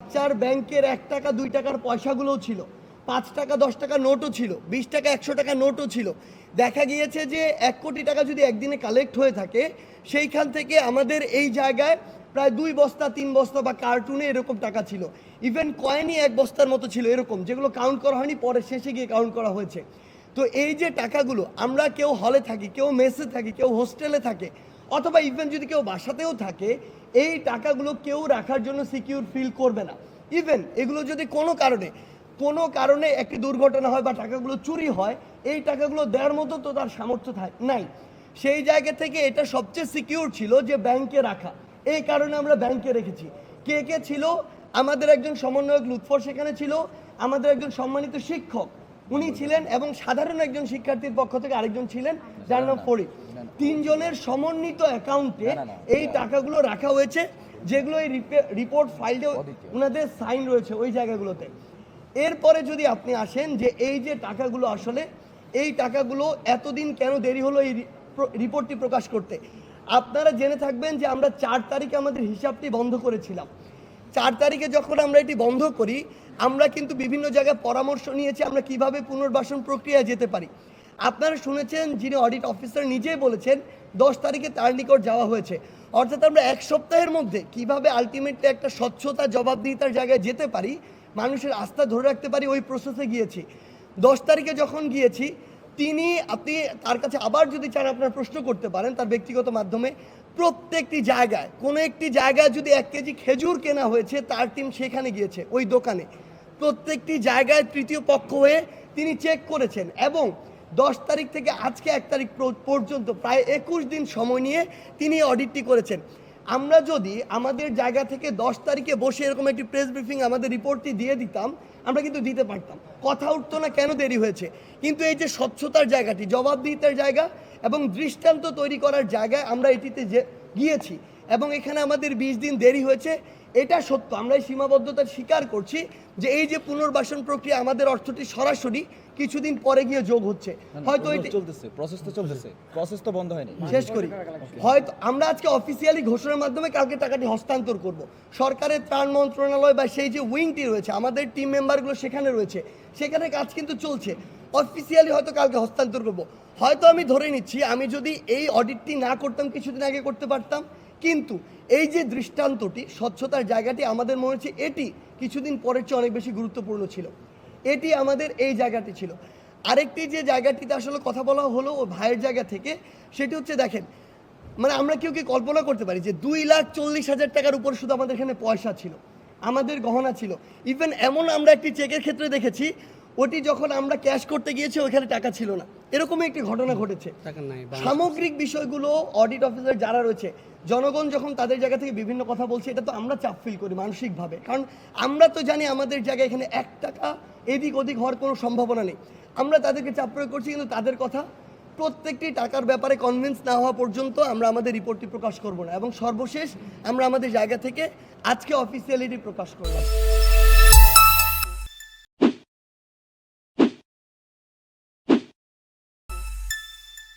বাচ্চার ব্যাংকের 1 টাকা 2 টাকার পয়সাগুলোও ছিল, 5 টাকা 10 টাকা নোটও ছিল, 20 টাকা 100 টাকা নোটও ছিল। দেখা গিয়েছে যে 1 কোটি টাকা যদি একদিনে কালেক্ট হয়ে থাকে, সেইখান থেকে আমাদের এই জায়গায় প্রায় 2 বস্তা 3 বস্তা বা কার্টুনে এরকম টাকা ছিল। ইভেন কয়েনই 1 বস্তার মতো ছিল এরকম, যেগুলো কাউন্ট করা হয়নি, পরে শেষে গিয়ে কাউন্ট করা হয়েছে। তো এই যে টাকাগুলো, আমরা কেউ হলে থাকি, কেউ মেসে থাকি, কেউ হোস্টেলে থাকে, অথবা ইভেন যদি কেউ বাসাতেও থাকে, এই টাকাগুলো কেউ রাখার জন্য সিকিউর ফিল করবে না। ইভেন এগুলো যদি কোনো কারণে একটি দুর্ঘটনা হয় বা টাকাগুলো চুরি হয়, এই টাকাগুলো দেওয়ার মতো তো তার সামর্থ্য নাই। সেই জায়গা থেকে এটা সবচেয়ে সিকিউর ছিল যে ব্যাংকে রাখা, এই কারণে আমরা ব্যাংকে রেখেছি। কে ছিল? আমাদের একজন সমন্বয়ক লুৎফর সেখানে ছিল, আমাদের একজন সম্মানিত শিক্ষক উনি ছিলেন, এবং সাধারণ একজন শিক্ষার্থীর পক্ষ থেকে আরেকজন ছিলেন যার নাম ফরিদ। 3 জনের সমন্বিত অ্যাকাউন্টে এই টাকাগুলো রাখা হয়েছে, যেগুলো এই রিপোর্ট ফাইলে ওনাদের সাইন রয়েছে ওই জায়গাগুলোতে। এরপরে যদি আপনি আসেন যে এই যে টাকাগুলো, আসলে এই টাকাগুলো এতদিন কেন দেরি হলো এই রিপোর্টটি প্রকাশ করতে, আপনারা জেনে থাকবেন যে আমরা 4 তারিখে আমাদের হিসাবটি বন্ধ করেছিলাম। 4 তারিখে যখন আমরা এটি বন্ধ করি, আমরা কিন্তু বিভিন্ন জায়গায় পরামর্শ নিয়েছি আমরা কিভাবে পুনর্বাসন প্রক্রিয়ায় যেতে পারি। আপনারা শুনেছেন যিনি অডিট অফিসার নিজেই বলেছেন 10 তারিখে তার নিকট যাওয়া হয়েছে। অর্থাৎ আমরা 1 সপ্তাহের মধ্যে কিভাবে আলটিমেটলি একটা স্বচ্ছতা জবাবদিহিতার জায়গায় যেতে পারি, মানুষের আস্থা ধরে রাখতে পারি, ওই প্রসেসে গিয়েছি। 10 তারিখে যখন গিয়েছি, আপনি তার কাছে আবার যদি চান আপনার প্রশ্ন করতে পারেন তার ব্যক্তিগত মাধ্যমে। প্রত্যেকটি জায়গায়, কোনো একটি জায়গায় যদি 1 কেজি খেজুর কেনা হয়েছে, তার টিম সেখানে গিয়েছে ওই দোকানে, প্রত্যেকটি জায়গায় তৃতীয় পক্ষ হয়ে তিনি চেক করেছেন, এবং 10 তারিখ থেকে আজকে 1 তারিখ পর্যন্ত প্রায় 21 দিন সময় নিয়ে তিনি অডিটটি করেছেন। আমরা যদি আমাদের জায়গা থেকে 10 তারিখে বসে এরকম একটি প্রেস ব্রিফিং আমাদের রিপোর্টটি দিয়ে দিতাম, আমরা কিন্তু দিতে পারতাম, কথা উঠতো না কেন দেরি হয়েছে। কিন্তু এই যে স্বচ্ছতার জায়গাটি, জবাবদিহিতার জায়গা এবং দৃষ্টান্ত তৈরি করার জায়গায় আমরা এটিতে গিয়েছি, এবং এখানে আমাদের 20 দিন দেরি হয়েছে, এটা সত্য। আমরা এই সীমাবদ্ধতা স্বীকার করছি যে এই যে পুনর্বাসন প্রক্রিয়া, আমাদের অর্থটি সরাসরি কিছুদিন পরে গিয়ে যোগ হচ্ছে। হয়তো এটা চলতেছে, প্রসেস তো বন্ধ হয়নি। শেষ করি। হয়তো আমরা আজকে অফিসিয়ালি ঘোষণার মাধ্যমে কালকে টাকাটি হস্তান্তর করব। সরকারের ত্রাণ মন্ত্রণালয় বা সেই যে উইংটি রয়েছে, আমাদের টিম মেম্বারগুলো সেখানে রয়েছে, সেখানে কাজ কিন্তু চলছে। অফিসিয়ালি হয়তো কালকে হস্তান্তর করব। হয়তো আমি ধরে নিচ্ছি, আমি যদি এই অডিটটি না করতাম, কিছুদিন আগে করতে পারতাম, কিন্তু এই যে দৃষ্টান্তটি, স্বচ্ছতার জায়গাটি, আমাদের মনে হচ্ছে এটি কিছুদিন পরের চেয়ে অনেক বেশি গুরুত্বপূর্ণ ছিল। এটি আমাদের এই জায়গাটি ছিল। আরেকটি যে জায়গাটিতে আসলে কথা বলা হলো ও ভাইয়ের জায়গা থেকে, সেটি হচ্ছে, দেখেন, মানে আমরা কেউ কি কল্পনা করতে পারি যে 2,40,000 টাকার উপর শুধু আমাদের এখানে পয়সা ছিল, আমাদের গহনা ছিল। ইভেন এমন আমরা একটি চেকের ক্ষেত্রে দেখেছি, ওটি যখন আমরা ক্যাশ করতে গিয়েছি ওখানে টাকা ছিল না, এরকমই একটি ঘটনা ঘটেছে। সামগ্রিক বিষয়গুলো অডিট অফিসার যারা রয়েছে, জনগণ যখন তাদের জায়গা থেকে বিভিন্ন কথা বলছে, এটা তো আমরা চাপ ফিল করি মানসিকভাবে, কারণ আমরা তো জানি আমাদের জায়গায় এখানে 1 টাকা এদিক ওদিক হওয়ার কোনো সম্ভাবনা নেই। আমরা তাদেরকে চাপ প্রয়োগ করছি, কিন্তু তাদের কথা, প্রত্যেকটি টাকার ব্যাপারে কনভিন্স না হওয়া পর্যন্ত আমরা আমাদের রিপোর্টটি প্রকাশ করব না, এবং সর্বশেষ আমরা আমাদের জায়গা থেকে আজকে অফিসিয়ালিটি প্রকাশ করলাম।